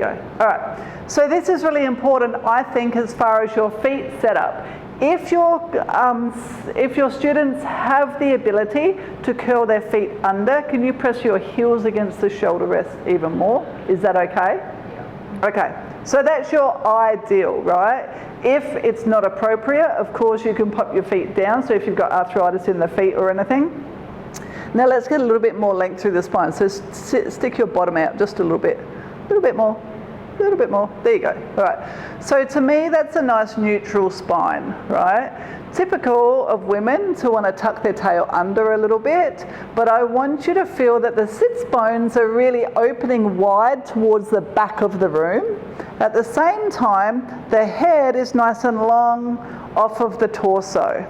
All right, so this is really important, I think, as far as your feet setup. If your students have the ability to curl their feet under, can you press your heels against the shoulder rest even more? Is that okay? Yeah. Okay, so that's your ideal, right? If it's not appropriate, of course, you can pop your feet down, so if you've got arthritis in the feet or anything. Now let's get a little bit more length through the spine. So stick your bottom out just a little bit more. A little bit more, there you go. All right, so to me that's a nice neutral spine, right? Typical of women to want to tuck their tail under a little bit, but I want you to feel that the sits bones are really opening wide towards the back of the room. At the same time, the head is nice and long off of the torso.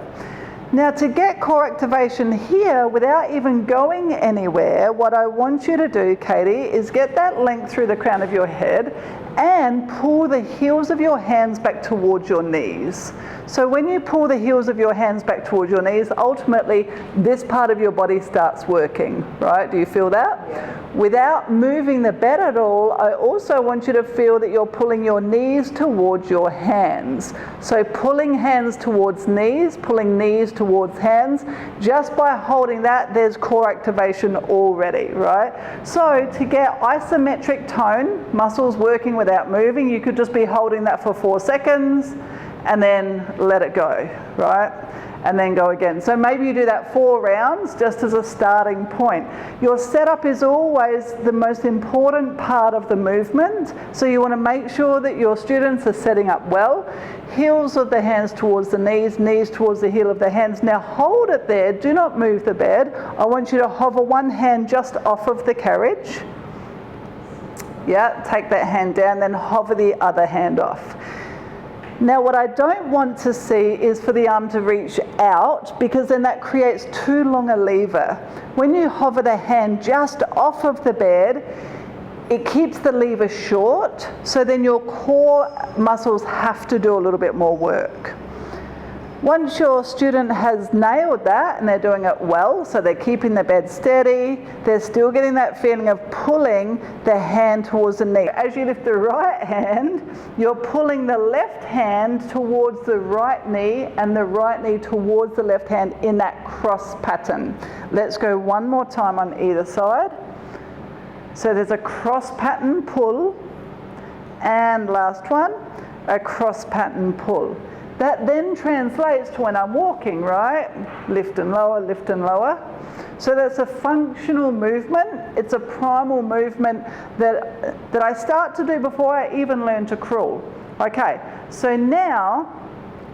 Now to get core activation here without even going anywhere, what I want you to do, Katie, is get that length through the crown of your head and pull the heels of your hands back towards your knees. So when you pull the heels of your hands back towards your knees, ultimately this part of your body starts working, right? Do you feel that? Yeah. Without moving the bed at all, I also want you to feel that you're pulling your knees towards your hands. So pulling hands towards knees, pulling knees towards hands. Just by holding that, there's core activation already, right? So to get isometric tone, muscles working without moving, you could just be holding that for 4 seconds and then let it go, right? And then go again. So maybe you do that 4 rounds just as a starting point. Your setup is always the most important part of the movement, so you want to make sure that your students are setting up well. Heels of the hands towards the knees, knees towards the heel of the hands. Now hold it there, do not move the bed. I want you to hover one hand just off of the carriage. Yeah, take that hand down, then hover the other hand off. Now what I don't want to see is for the arm to reach out, because then that creates too long a lever. When you hover the hand just off of the bed, it keeps the lever short, so then your core muscles have to do a little bit more work. Once your student has nailed that and they're doing it well, so they're keeping the bed steady, they're still getting that feeling of pulling the hand towards the knee. As you lift the right hand, you're pulling the left hand towards the right knee and the right knee towards the left hand in that cross pattern. Let's go one more time on either side. So there's a cross pattern pull, and last one, a cross pattern pull. That then translates to when I'm walking, right? Lift and lower, lift and lower. So that's a functional movement. It's a primal movement that I start to do before I even learn to crawl. Okay, so now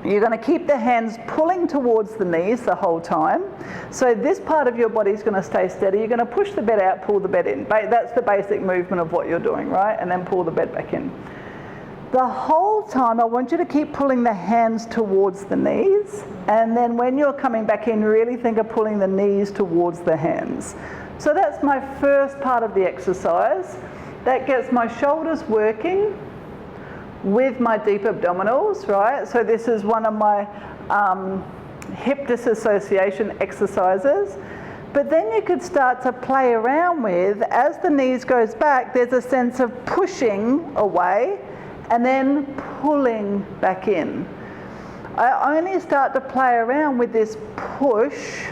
you're going to keep the hands pulling towards the knees the whole time. So this part of your body is going to stay steady. You're going to push the bed out, pull the bed in. That's the basic movement of what you're doing, right? And then pull the bed back in. The whole time I want you to keep pulling the hands towards the knees, and then when you're coming back in, really think of pulling the knees towards the hands. So that's my first part of the exercise. That gets my shoulders working with my deep abdominals, right? So this is one of my hip disassociation exercises. But then you could start to play around with, as the knees goes back, there's a sense of pushing away and then pulling back in. I only start to play around with this push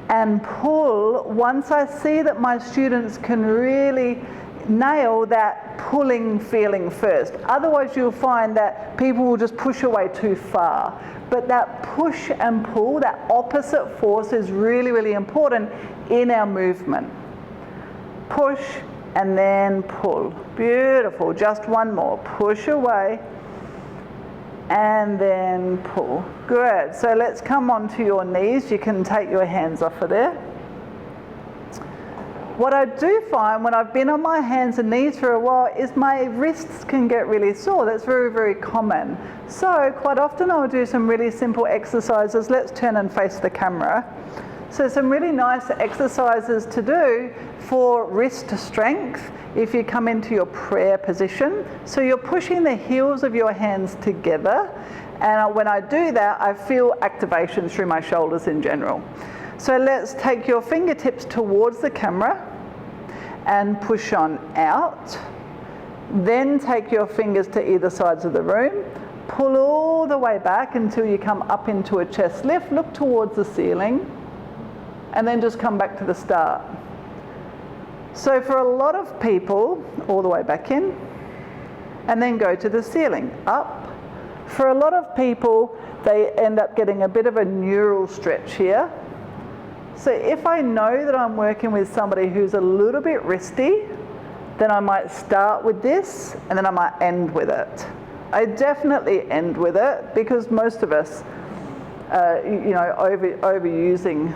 and pull once I see that my students can really nail that pulling feeling first. Otherwise you'll find that people will just push away too far. But that push and pull, that opposite force, is really, really important in our movement. Push and then pull. Beautiful. Just one more. Push away and then pull. Good. So let's come onto your knees. You can take your hands off of there. What I do find when I've been on my hands and knees for a while is my wrists can get really sore. That's very, very common. So quite often I'll do some really simple exercises. Let's turn and face the camera. So some really nice exercises to do for wrist strength if you come into your prayer position. So you're pushing the heels of your hands together, and when I do that, I feel activation through my shoulders in general. So let's take your fingertips towards the camera and push on out. Then take your fingers to either sides of the room, pull all the way back until you come up into a chest lift, look towards the ceiling, and then just come back to the start. So for a lot of people, all the way back in, and then go to the ceiling, up. For a lot of people, they end up getting a bit of a neural stretch here. So if I know that I'm working with somebody who's a little bit wristy, then I might start with this and then I might end with it. I definitely end with it because most of us, overusing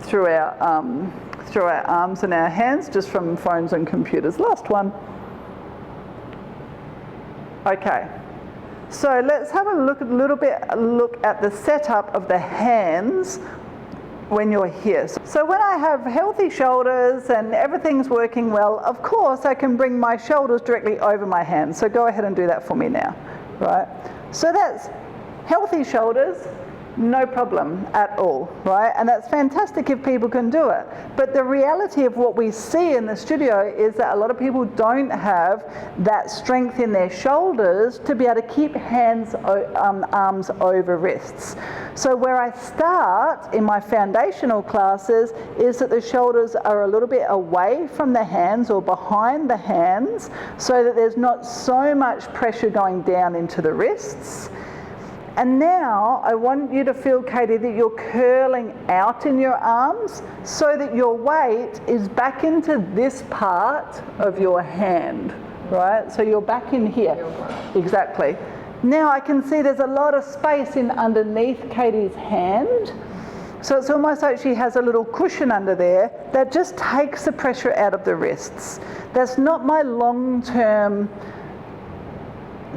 through our arms and our hands just from phones and computers. Last one. Okay. So let's have a look at the setup of the hands when you're here. So when I have healthy shoulders and everything's working well, of course I can bring my shoulders directly over my hands. So go ahead and do that for me now, right? So that's healthy shoulders, no problem at all, right? And that's fantastic if people can do it. But the reality of what we see in the studio is that a lot of people don't have that strength in their shoulders to be able to keep arms over wrists. So where I start in my foundational classes is that the shoulders are a little bit away from the hands or behind the hands so that there's not so much pressure going down into the wrists. And now I want you to feel, Katie, that you're curling out in your arms so that your weight is back into this part of your hand, right? So you're back in here. Exactly. Now I can see there's a lot of space in underneath Katie's hand. So it's almost like she has a little cushion under there that just takes the pressure out of the wrists. That's not my long-term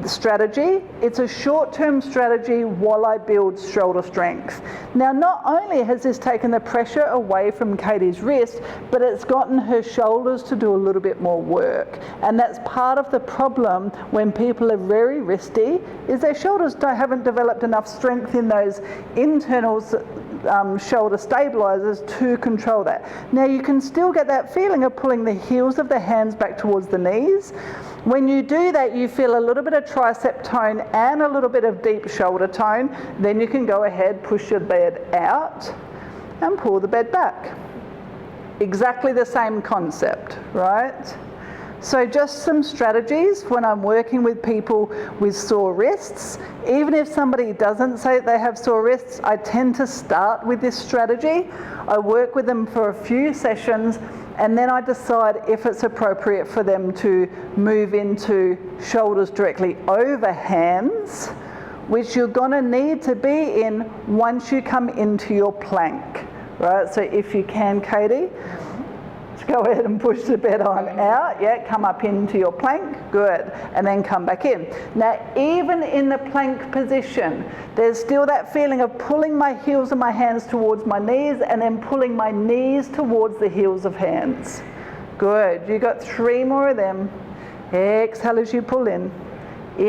strategy. It's a short-term strategy while I build shoulder strength. Now, not only has this taken the pressure away from Katie's wrist, but it's gotten her shoulders to do a little bit more work. And that's part of the problem when people are very wristy, is their shoulders haven't developed enough strength in those internal shoulder stabilizers to control that. Now, you can still get that feeling of pulling the heels of the hands back towards the knees. When you do that, you feel a little bit of tricep tone and a little bit of deep shoulder tone. Then you can go ahead, push your bed out and pull the bed back. Exactly the same concept, right? So just some strategies when I'm working with people with sore wrists. Even if somebody doesn't say they have sore wrists, I tend to start with this strategy. I work with them for a few sessions and then I decide if it's appropriate for them to move into shoulders directly over hands, which you're going to need to be in once you come into your plank, right? So if you can, Katie, just go ahead and push the bed on out. Yeah, come up into your plank, good, and then come back in. Now, even in the plank position, there's still that feeling of pulling my heels of my hands towards my knees and then pulling my knees towards the heels of hands. Good, you got 3 more of them. Exhale as you pull in.